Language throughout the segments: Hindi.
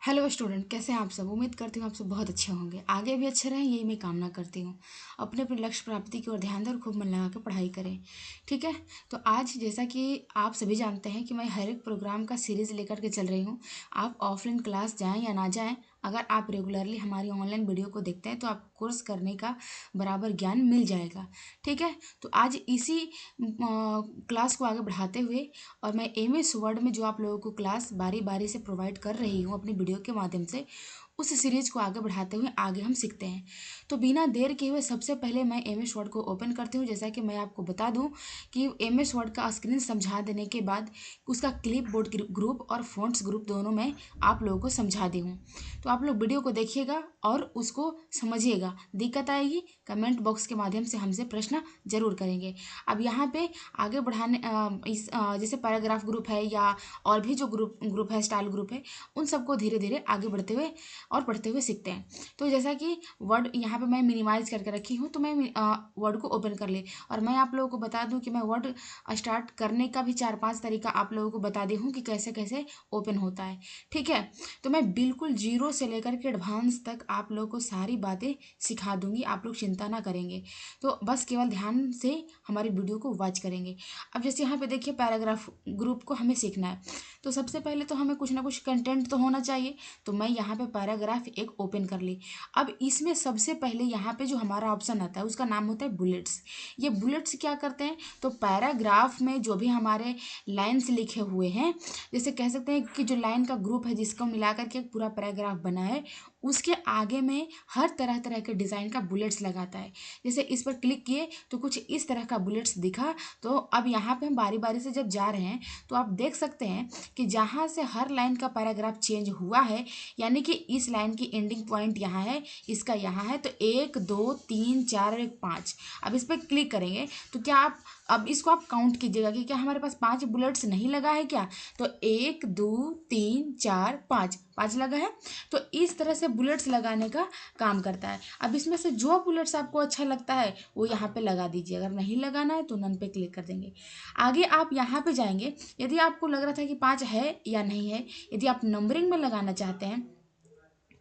हेलो स्टूडेंट, कैसे हैं आप सब। उम्मीद करती हूँ आप सब बहुत अच्छे होंगे, आगे भी अच्छे रहें, यही मैं कामना करती हूँ। अपने अपने लक्ष्य प्राप्ति की ओर ध्यान दें और खूब मन लगा कर पढ़ाई करें। ठीक है। तो आज जैसा कि आप सभी जानते हैं कि मैं हर एक प्रोग्राम का सीरीज़ लेकर के चल रही हूँ। आप ऑफलाइन क्लास जाएँ या ना जाएँ, अगर आप रेगुलरली हमारी ऑनलाइन वीडियो को देखते हैं तो आप कोर्स करने का बराबर ज्ञान मिल जाएगा। ठीक है। तो आज इसी क्लास को आगे बढ़ाते हुए और मैं एम एस वर्ड में जो आप लोगों को क्लास बारी बारी से प्रोवाइड कर रही हूँ अपनी वीडियो के माध्यम से, उस सीरीज को आगे बढ़ाते हुए आगे हम सीखते हैं। तो बिना देर किए हुए सबसे पहले मैं एम एस वर्ड को ओपन करती हूँ। जैसा कि मैं आपको बता दूँ कि एम एस वर्ड का स्क्रीन समझा देने के बाद उसका क्लिप बोर्ड ग्रुप और फोन्ट्स ग्रुप दोनों मैं आप लोगों को समझा दी हूँ। तो आप लोग वीडियो को देखिएगा और उसको समझिएगा। दिक्कत आएगी कमेंट बॉक्स के माध्यम से हमसे प्रश्न जरूर करेंगे। अब यहाँ पे आगे बढ़ाने जैसे पैराग्राफ ग्रुप है या और भी जो ग्रुप है, स्टाइल ग्रुप है, उन सबको धीरे धीरे आगे बढ़ते हुए और पढ़ते हुए सीखते हैं। तो जैसा कि वर्ड यहाँ पे मैं मिनिमाइज करके रखी हूँ, तो मैं वर्ड को ओपन कर ली और मैं आप लोगों को बता दूँ कि मैं वर्ड स्टार्ट करने का भी 4-5 तरीका आप लोगों को बता दी हूँ कि कैसे कैसे ओपन होता है। ठीक है। तो मैं बिल्कुल जीरो से लेकर के एडवांस तक आप लोगों को सारी बातें सिखा दूंगी, आप लोग चिंता ना करेंगे। तो बस केवल ध्यान से हमारी वीडियो को वॉच करेंगे। अब जैसे यहाँ पे देखिए पैराग्राफ ग्रुप को हमें सीखना है, तो सबसे पहले तो हमें कुछ ना कुछ कंटेंट तो होना चाहिए। तो मैं यहाँ पे पैराग्राफ एक ओपन कर ली। अब इसमें सबसे पहले यहाँ पे जो हमारा ऑप्शन आता है उसका नाम होता है बुलेट्स। ये बुलेट्स क्या करते हैं, तो पैराग्राफ में जो भी हमारे लाइन्स लिखे हुए हैं, जैसे कह सकते हैं कि जो लाइन का ग्रुप है जिसको मिलाकर के एक पूरा पैराग्राफ बना है, उसके आगे में हर तरह तरह के डिज़ाइन का बुलेट्स लगाता है। जैसे इस पर क्लिक किए तो कुछ इस तरह का बुलेट्स दिखा। तो अब यहाँ पे हम बारी बारी से जब जा रहे हैं तो आप देख सकते हैं कि जहाँ से हर लाइन का पैराग्राफ चेंज हुआ है, यानी कि इस लाइन की एंडिंग पॉइंट यहाँ है, इसका यहाँ है, तो 1 2 3 4 और 1 5। अब इस पर क्लिक करेंगे तो क्या आप अब इसको आप काउंट कीजिएगा कि क्या हमारे पास 5 बुलेट्स नहीं लगा है क्या। तो 1 2 3 4 5 5 लगा है। तो इस तरह से बुलेट्स लगाने का काम करता है। अब इसमें से जो बुलेट्स आपको अच्छा लगता है वो यहाँ पे लगा दीजिए, अगर नहीं लगाना है तो नन पे क्लिक कर देंगे। आगे आप यहाँ पे जाएंगे, यदि आपको लग रहा था कि 5 है या नहीं है, यदि आप नंबरिंग में लगाना चाहते हैं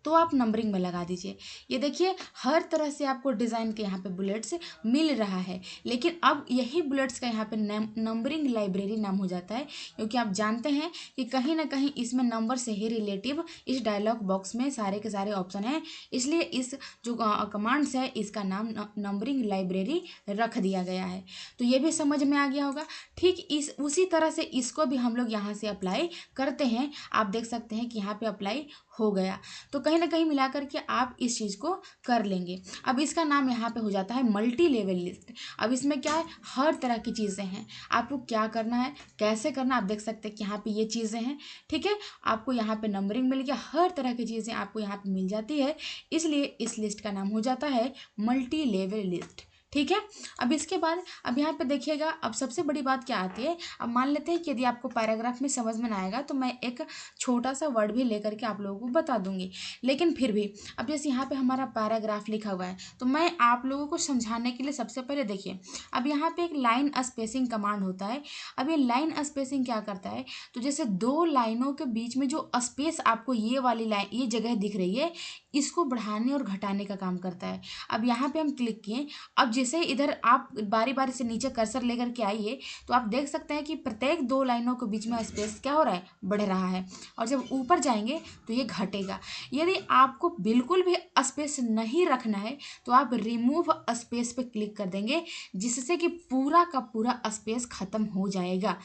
तो आप नंबरिंग में लगा दीजिए। ये देखिए हर तरह से आपको डिज़ाइन के यहाँ पे बुलेट्स मिल रहा है, लेकिन अब यही बुलेट्स का यहाँ पे नंबरिंग लाइब्रेरी नाम हो जाता है, क्योंकि आप जानते हैं कि कहीं ना कहीं इसमें नंबर से ही रिलेटिव इस डायलॉग बॉक्स में सारे के सारे ऑप्शन हैं। इसलिए इस जो कमांड्स है इसका नाम नंबरिंग लाइब्रेरी रख दिया गया है। तो ये भी समझ में आ गया होगा। ठीक इस उसी तरह से इसको भी हम लोग यहाँ से अप्लाई करते हैं। आप देख सकते हैं कि यहाँ पे अप्लाई हो गया। तो कहीं ना कहीं मिला करके आप इस चीज़ को कर लेंगे। अब इसका नाम यहाँ पे हो जाता है मल्टी लेवल लिस्ट। अब इसमें क्या है, हर तरह की चीज़ें हैं, आपको क्या करना है कैसे करना, आप देख सकते हैं कि यहाँ पे ये चीज़ें हैं। ठीक है। आपको यहाँ पे नंबरिंग मिल गया, हर तरह की चीज़ें आपको यहाँ पे मिल जाती है, इसलिए इस लिस्ट का नाम हो जाता है मल्टी लेवल लिस्ट। ठीक है। अब इसके बाद अब यहाँ पे देखिएगा, अब सबसे बड़ी बात क्या आती है। अब मान लेते हैं कि यदि आपको पैराग्राफ में समझ में ना आएगा तो मैं एक छोटा सा वर्ड भी लेकर के आप लोगों को बता दूंगी, लेकिन फिर भी अब जैसे यहाँ पे हमारा पैराग्राफ लिखा हुआ है तो मैं आप लोगों को समझाने के लिए सबसे पहले देखिए, अब यहाँ पे एक लाइन स्पेसिंग कमांड होता है। अब ये लाइन स्पेसिंग क्या करता है, तो जैसे दो लाइनों के बीच में जो स्पेस आपको ये वाली लाइन ये जगह दिख रही है, इसको बढ़ाने और घटाने का काम करता है। अब यहाँ पे हम क्लिक किए, अब जैसे इधर आप बारी बारी से नीचे कर्सर लेकर के आइए तो आप देख सकते हैं कि प्रत्येक दो लाइनों के बीच में स्पेस क्या हो रहा है, बढ़ रहा है। और जब ऊपर जाएंगे तो ये घटेगा। यदि आपको बिल्कुल भी स्पेस नहीं रखना है तो आप रिमूव स्पेस पे क्लिक कर देंगे, जिससे कि पूरा का पूरा स्पेस खत्म हो जाएगा।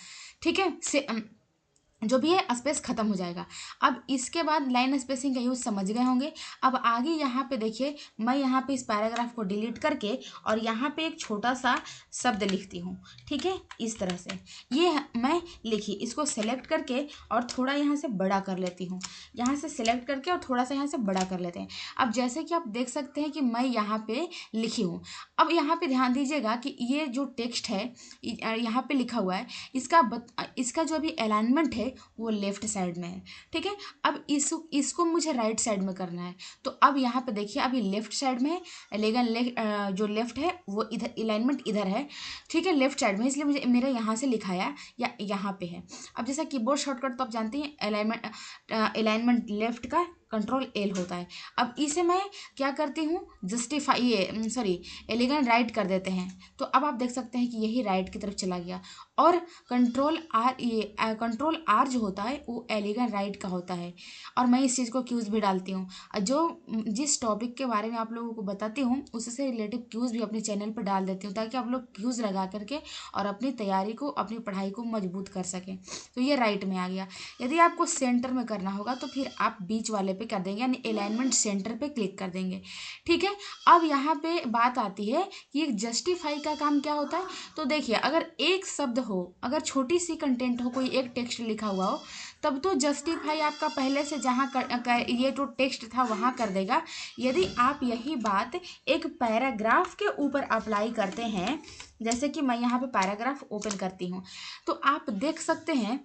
ठीक है। जो भी है स्पेस खत्म हो जाएगा। अब इसके बाद लाइन स्पेसिंग का यूज समझ गए होंगे। अब आगे यहाँ पे देखिए, मैं यहाँ पे इस पैराग्राफ को डिलीट करके और यहाँ पे एक छोटा सा शब्द लिखती हूँ। ठीक है। इस तरह से ये मैं लिखी, इसको सेलेक्ट करके और थोड़ा यहाँ से बड़ा कर लेती हूँ। यहाँ से सेलेक्ट करके और थोड़ा सा यहाँ से बड़ा कर लेते हैं। अब जैसे कि आप देख सकते हैं कि मैं यहाँ पे लिखी हूँ। अब यहाँ पे ध्यान दीजिएगा कि ये जो टेक्स्ट है यहाँ पे लिखा हुआ है, इसका जो अभी अलाइनमेंट है है वो लेफ्ट साइड में है, ठीक है। अब इसको मुझे राइट साइड में करना है। तो अब यहाँ पे देखिए अभी लेफ्ट साइड में है, एलिगन जो लेफ्ट है वो इधर अलाइनमेंट इधर है, ठीक है, लेफ्ट साइड में, इसलिए मुझे मेरा यहाँ से लिखाया या यहाँ पे है। अब जैसा कीबोर्ड शॉर्टकट तो आप जानते हैं, अलाइनमेंट लेफ्ट का कंट्रोल एल होता है। अब इसे मैं क्या करती हूँ, एलिगन राइट कर देते हैं। तो अब आप देख सकते हैं कि यही राइट की तरफ चला गया। और कंट्रोल आर जो होता है वो एलिगन राइट का होता है। और मैं इस चीज़ को क्यूज भी डालती हूँ, जिस टॉपिक के बारे में आप लोगों को बताती हूँ उससे रिलेटिव क्यूज भी अपने चैनल पर डाल देती हूँ, ताकि आप लोग क्यूज लगा करके और अपनी तैयारी को, अपनी पढ़ाई को मजबूत कर सकें। तो ये राइट में आ गया। यदि आपको सेंटर में करना होगा तो फिर आप बीच वाले पे कर देंगे, यानी अलाइनमेंट सेंटर पे क्लिक कर देंगे, ठीक है। अब यहाँ पे बात आती है कि जस्टिफाई का काम क्या होता है। तो देखिए अगर एक शब्द हो, अगर छोटी सी कंटेंट हो, कोई एक टेक्स्ट लिखा हुआ हो, तब तो जस्टिफाई आपका पहले से जहाँ ये जो टेक्स्ट था वहाँ कर देगा। यदि आप यही बात एक पैराग्राफ के ऊपर अप्लाई करते हैं, जैसे कि मैं यहाँ पे पैराग्राफ ओपन करती हूँ, तो आप देख सकते हैं,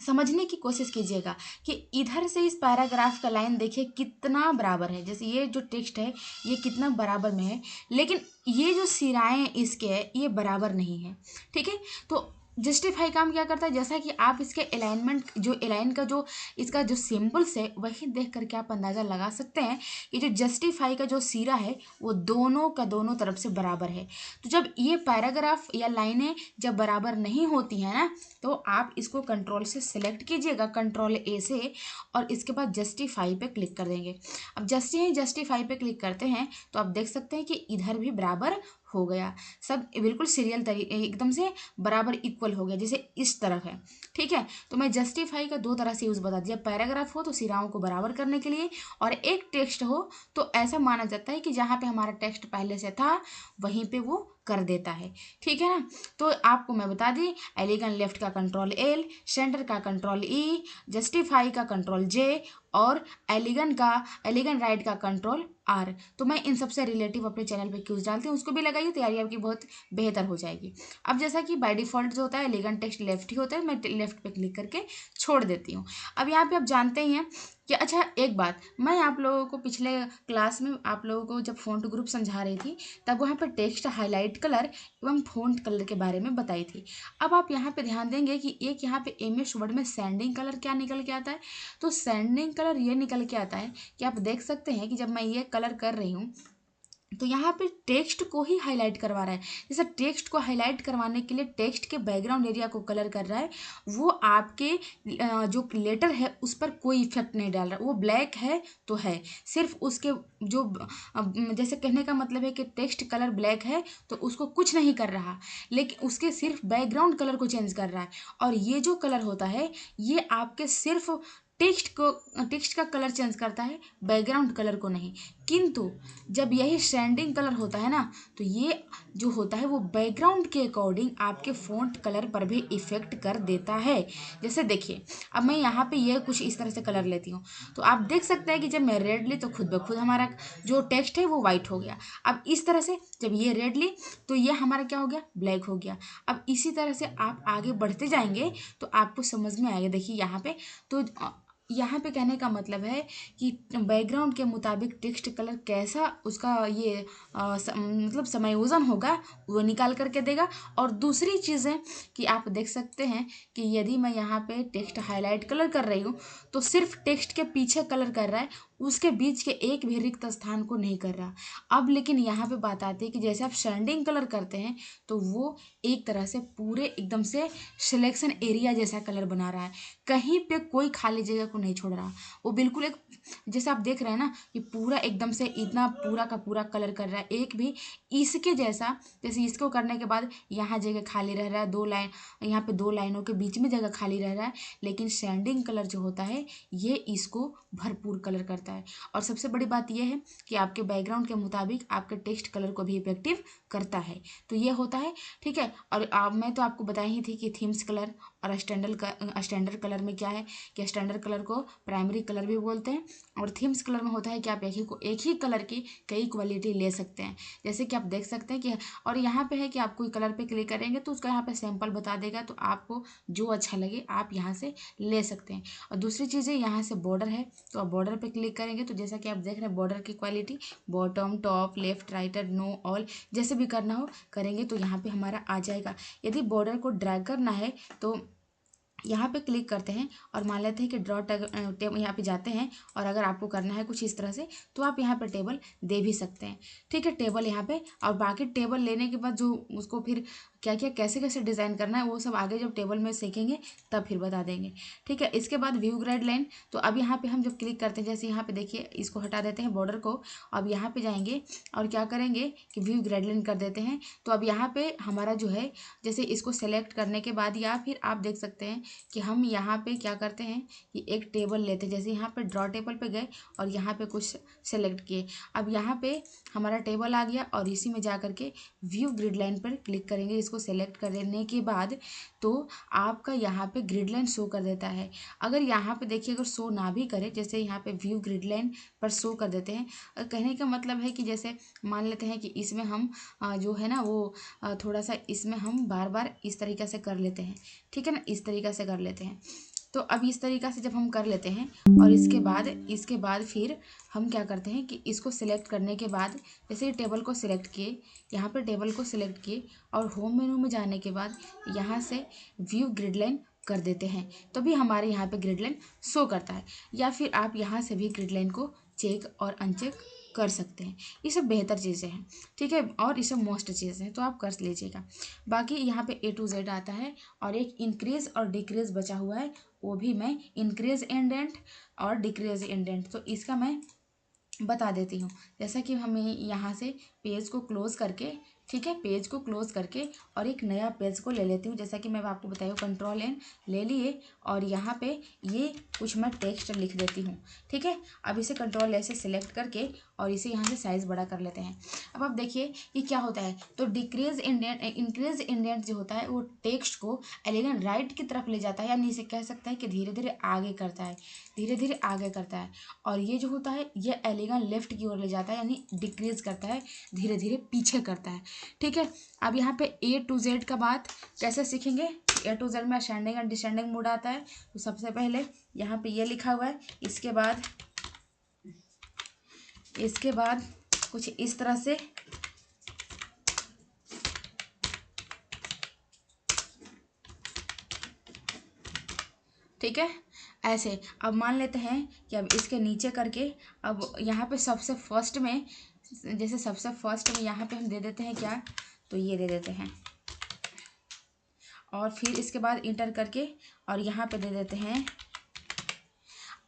समझने की कोशिश कीजिएगा कि इधर से इस पैराग्राफ का लाइन देखिए कितना बराबर है। जैसे ये जो टेक्स्ट है ये कितना बराबर में है, लेकिन ये जो सिराएं इसके है ये बराबर नहीं है, ठीक है। तो जस्टिफाई काम क्या करता है, जैसा कि आप इसके अलाइनमेंट जो अलाइन का जो इसका जो सिंबल्स है वही देख करके आप अंदाज़ा लगा सकते हैं कि जो जस्टिफाई का जो सिरा है वो दोनों का दोनों तरफ से बराबर है। तो जब ये पैराग्राफ या लाइनें जब बराबर नहीं होती हैं ना, तो आप इसको कंट्रोल से सिलेक्ट कीजिएगा, कंट्रोल ए से, और इसके बाद जस्टिफाई पे क्लिक कर देंगे। अब जैसे ही जस्टिफाई पे क्लिक करते हैं तो आप देख सकते हैं कि इधर भी बराबर हो गया, सब बिल्कुल सीरियल तरीके एकदम से बराबर इक्वल हो गया, जैसे इस तरफ है, ठीक है। तो मैं जस्टिफाई का दो तरह से यूज़ बता दिया, पैराग्राफ हो तो सिराओं को बराबर करने के लिए, और एक टेक्स्ट हो तो ऐसा माना जाता है कि जहाँ पे हमारा टेक्स्ट पहले से था वहीं पे वो कर देता है, ठीक है ना। तो आपको मैं बता दी, एलिगन लेफ्ट का कंट्रोल एल, सेंटर का कंट्रोल ई, जस्टिफाई का कंट्रोल जे, और एलिगन राइट का कंट्रोल आर। तो मैं इन सबसे रिलेटिव अपने चैनल पे क्यूज डालती हूँ, उसको भी लगाइए, तैयारी आपकी बहुत बेहतर हो जाएगी। अब जैसा कि बाय डिफॉल्ट जो होता है एलिगन टेक्स्ट लेफ्ट ही होता है, मैं लेफ्ट पे क्लिक करके छोड़ देती हूँ। अब यहाँ पे आप जानते ही हैं कि अच्छा एक बात, मैं आप लोगों को पिछले क्लास में आप लोगों को जब फ़ॉन्ट ग्रुप समझा रही थी तब वहाँ पर टेक्स्ट हाईलाइट कलर एवं फ़ॉन्ट कलर के बारे में बताई थी। अब आप यहाँ पे ध्यान देंगे कि एक यहाँ पे एमएस वर्ड में सैंडिंग कलर क्या निकल के आता है। तो सैंडिंग कलर ये निकल के आता है कि आप देख सकते हैं कि जब मैं ये कलर कर रही हूँ तो यहाँ पे टेक्स्ट को ही हाईलाइट करवा रहा है। जैसे टेक्स्ट को हाईलाइट करवाने के लिए टेक्स्ट के बैकग्राउंड एरिया को कलर कर रहा है, वो आपके जो लेटर है उस पर कोई इफेक्ट नहीं डाल रहा। वो ब्लैक है तो है, सिर्फ उसके जो जैसे कहने का मतलब है कि टेक्स्ट कलर ब्लैक है तो उसको कुछ नहीं कर रहा, लेकिन उसके सिर्फ बैकग्राउंड कलर को चेंज कर रहा है। और ये जो कलर होता है ये आपके सिर्फ टेक्स्ट का कलर चेंज करता है, बैकग्राउंड कलर को नहीं। किंतु जब यही सैंडिंग कलर होता है ना, तो ये जो होता है वो बैकग्राउंड के अकॉर्डिंग आपके फ़ॉन्ट कलर पर भी इफ़ेक्ट कर देता है। जैसे देखिए अब मैं यहाँ पे ये कुछ इस तरह से कलर लेती हूँ, तो आप देख सकते हैं कि जब मैं रेड ली तो खुद ब खुद हमारा जो टेक्स्ट है वो वाइट हो गया। अब इस तरह से जब ये रेड ली तो ये हमारा क्या हो गया, ब्लैक हो गया। अब इसी तरह से आप आगे बढ़ते जाएंगे तो आपको समझ में आएगा। देखिए यहाँ पे तो यहाँ पे कहने का मतलब है कि बैकग्राउंड के मुताबिक टेक्स्ट कलर कैसा उसका ये मतलब समायोजन होगा वो निकाल करके देगा। और दूसरी चीज़ है कि आप देख सकते हैं कि यदि मैं यहाँ पे टेक्स्ट हाईलाइट कलर कर रही हूँ तो सिर्फ टेक्स्ट के पीछे कलर कर रहा है, उसके बीच के एक भी रिक्त स्थान को नहीं कर रहा। अब लेकिन यहाँ पे बात आती है कि जैसे आप सैंडिंग कलर करते हैं तो वो एक तरह से पूरे एकदम से सिलेक्शन एरिया जैसा कलर बना रहा है, कहीं पे कोई खाली जगह को नहीं छोड़ रहा। वो बिल्कुल एक जैसे आप देख रहे हैं ना कि पूरा एकदम से इतना पूरा का पूरा कलर कर रहा है, एक भी इसके जैसा। जैसे इसको करने के बाद यहाँ जगह खाली रह रहा है, दो लाइन यहाँ पे दो लाइनों के बीच में जगह खाली रह रहा है, लेकिन सैंडिंग कलर जो होता है ये इसको भरपूर कलर करता है। होता है। और सबसे बड़ी बात यह है कि आपके बैकग्राउंड के मुताबिक आपके टेक्स्ट कलर को भी इफेक्टिव करता है। तो ये होता है, ठीक है। और मैं तो आपको बताई ही थी कि थीम्स कलर और स्टैंडर्ड कलर में क्या है कि स्टैंडर्ड कलर को प्राइमरी कलर भी बोलते हैं, और थीम्स कलर में होता है कि आप एक ही कलर की कई क्वालिटी ले सकते हैं। जैसे कि आप देख सकते हैं कि, और यहाँ पे है कि आप कोई कलर पे क्लिक करेंगे तो उसका यहाँ पे सैंपल बता देगा, तो आपको जो अच्छा लगे आप यहाँ से ले सकते हैं। और दूसरी चीज़ है, यहाँ से बॉर्डर है, तो आप बॉर्डर पे क्लिक करेंगे तो जैसा कि आप देख रहे हैं बॉर्डर की quality bottom, top, left, writer, no, all, जैसे भी करना हो करेंगे तो यहाँ पे हमारा आ जाएगा। यदि बॉर्डर को ड्रैग करना है तो यहाँ पे क्लिक करते हैं और मान लेते हैं कि ड्रॉ टेबल यहाँ पे जाते हैं, और अगर आपको करना है कुछ इस तरह से तो आप यहाँ पे टेबल दे भी सकते हैं, ठीक है। टेबल यहाँ पे, और बाकी टेबल लेने के बाद जो उसको फिर क्या क्या कैसे कैसे डिज़ाइन करना है वो सब आगे जब टेबल में सीखेंगे तब फिर बता देंगे, ठीक है। इसके बाद व्यू गाइडलाइन, तो अब यहाँ पे हम जब क्लिक करते हैं, जैसे यहाँ पे देखिए इसको हटा देते हैं बॉर्डर को, अब यहाँ पे जाएंगे और क्या करेंगे कि व्यू गाइडलाइन कर देते हैं। तो अब यहाँ पे हमारा जो है, जैसे इसको सेलेक्ट करने के बाद या फिर आप देख सकते हैं कि हम यहाँ पे क्या करते हैं कि एक टेबल लेते हैं, जैसे यहाँ पे ड्रॉ टेबल पे गए और यहाँ पे कुछ सेलेक्ट किए, अब यहाँ पे हमारा टेबल आ गया और इसी में जा करके व्यू ग्रिड लाइन पर क्लिक करेंगे। इसको सेलेक्ट करने के बाद तो आपका यहाँ पे ग्रिड लाइन शो कर देता है। अगर यहाँ पे देखिए अगर शो ना भी करे, जैसे यहाँ पे व्यू ग्रिड लाइन पर शो कर देते हैं, कहने का मतलब है कि जैसे मान लेते हैं कि इसमें हम जो है ना वो थोड़ा सा इसमें हम बार बार इस तरीक़े से कर लेते हैं, ठीक है ना, इस तरीक़े से कर लेते हैं। तो अब इस तरीक़ा से जब हम कर लेते हैं और इसके बाद फिर हम क्या करते हैं कि इसको सिलेक्ट करने के बाद, जैसे टेबल को सिलेक्ट किए, यहाँ पे टेबल को सिलेक्ट किए और होम मेनू में जाने के बाद यहाँ से व्यू ग्रिड लाइन कर देते हैं, तो भी हमारे यहाँ पे ग्रिड लाइन शो करता है। या फिर आप यहाँ से भी ग्रिड लाइन को चेक और अनचेक कर सकते हैं। ये सब बेहतर चीज़ें हैं, ठीक है, और ये सब मोस्ट चीज़ें हैं, तो आप कर लीजिएगा। बाकी यहाँ पे A to Z आता है, और एक इंक्रीज और डिक्रीज बचा हुआ है, वो भी मैं इंक्रीज इंडेंट और डिक्रीज इंडेंट, तो इसका मैं बता देती हूँ। जैसा कि हमें यहाँ से पेज को क्लोज़ करके, ठीक है, पेज को क्लोज़ करके और एक नया पेज को ले लेती हूँ। जैसा कि मैं आपको बताई हूँ, Ctrl+N ले लिए और यहाँ पे ये कुछ मैं टेक्स्ट लिख देती हूँ, ठीक है। अब इसे Ctrl+A से सिलेक्ट करके और इसे यहाँ से साइज़ बड़ा कर लेते हैं। अब आप देखिए ये क्या होता है, तो डिक्रीज इंडेंट इंक्रीज इंडेंट जो होता है वो टेक्स्ट को एलिगेंट राइट की तरफ ले जाता है, यानी इसे कह सकते हैं कि धीरे धीरे आगे करता है, धीरे धीरे आगे करता है। और ये जो होता है ये एलिगेंट लेफ्ट की ओर ले जाता है, यानी डिक्रीज करता है, धीरे धीरे पीछे करता है, ठीक है। अब यहाँ पे A to Z का बात कैसे सीखेंगे, A to Z में असेंडिंग एंड डिसेंडिंग मोड आता है। तो सबसे पहले यहाँ पे ये लिखा हुआ है, इसके बाद कुछ इस तरह से, ठीक है, ऐसे। अब मान लेते हैं कि अब इसके नीचे करके, अब यहाँ पे सबसे फर्स्ट में, जैसे सबसे फर्स्ट में यहाँ पे हम दे देते हैं क्या, तो ये दे देते हैं, और फिर इसके बाद इंटर करके और यहाँ पे दे देते हैं।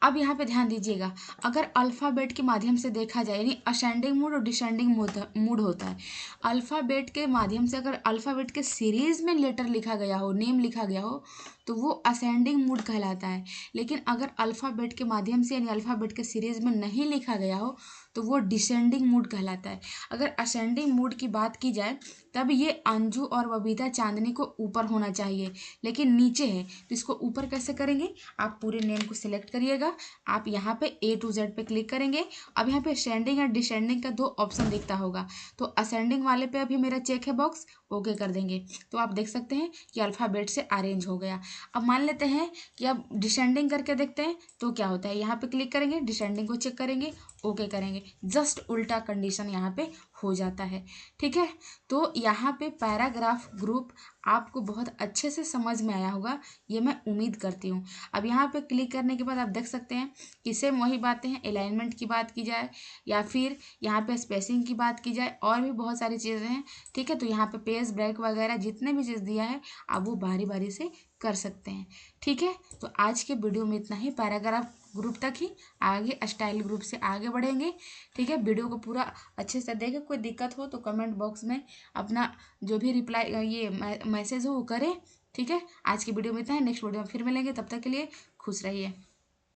अब यहाँ पे ध्यान दीजिएगा, अगर अल्फ़ाबेट के माध्यम से देखा जाए, यानी असेंडिंग मोड और डिसेंडिंग मोड होता है। अल्फ़ाबेट के माध्यम से अगर अल्फ़ाबेट के सीरीज़ में लेटर लिखा गया हो, नेम लिखा गया हो, तो वो असेंडिंग मोड कहलाता है। लेकिन अगर अल्फ़ाबेट के माध्यम से यानी अल्फ़ाबेट के सीरीज़ में नहीं लिखा गया हो तो वो डिसेंडिंग मोड कहलाता है। अगर असेंडिंग मोड की बात की जाए तब ये अंजू और बबीता चांदनी को ऊपर होना चाहिए, लेकिन नीचे है, तो इसको ऊपर कैसे करेंगे, आप पूरे नेम को सिलेक्ट करिएगा, आप यहाँ पे A to Z पे क्लिक करेंगे। अब यहाँ पे असेंडिंग और डिसेंडिंग का 2 ऑप्शन दिखता होगा, तो असेंडिंग वाले पे अभी मेरा चेक है बॉक्स, ओके कर देंगे, तो आप देख सकते हैं कि अल्फ़ाबेट से अरेंज हो गया। अब मान लेते हैं कि अब डिसेंडिंग करके देखते हैं तो क्या होता है, यहाँ पे क्लिक करेंगे, डिसेंडिंग को चेक करेंगे, ओके करेंगे, जस्ट उल्टा कंडीशन यहाँ पे हो जाता है, ठीक है। तो यहाँ पे पैराग्राफ ग्रुप आपको बहुत अच्छे से समझ में आया होगा, ये मैं उम्मीद करती हूँ। अब यहाँ पे क्लिक करने के बाद आप देख सकते हैं कि सेम वही बातें हैं, अलाइनमेंट की बात की जाए या फिर यहाँ पे स्पेसिंग की बात की जाए, और भी बहुत सारी चीज़ें हैं, ठीक है। तो यहाँ पे पेज ब्रेक वगैरह जितने भी चीज़ दिया है आप वो बारी बारी से कर सकते हैं, ठीक है। तो आज के वीडियो में इतना ही, पैराग्राफ ग्रुप तक ही, आगे स्टाइल ग्रुप से आगे बढ़ेंगे, ठीक है। वीडियो को पूरा अच्छे से देखें, कोई दिक्कत हो तो कमेंट बॉक्स में अपना जो भी रिप्लाई ये मैसेज हो वो करें, ठीक है। आज की वीडियो में इतना है, नेक्स्ट वीडियो में फिर मिलेंगे, तब तक के लिए खुश रहिए।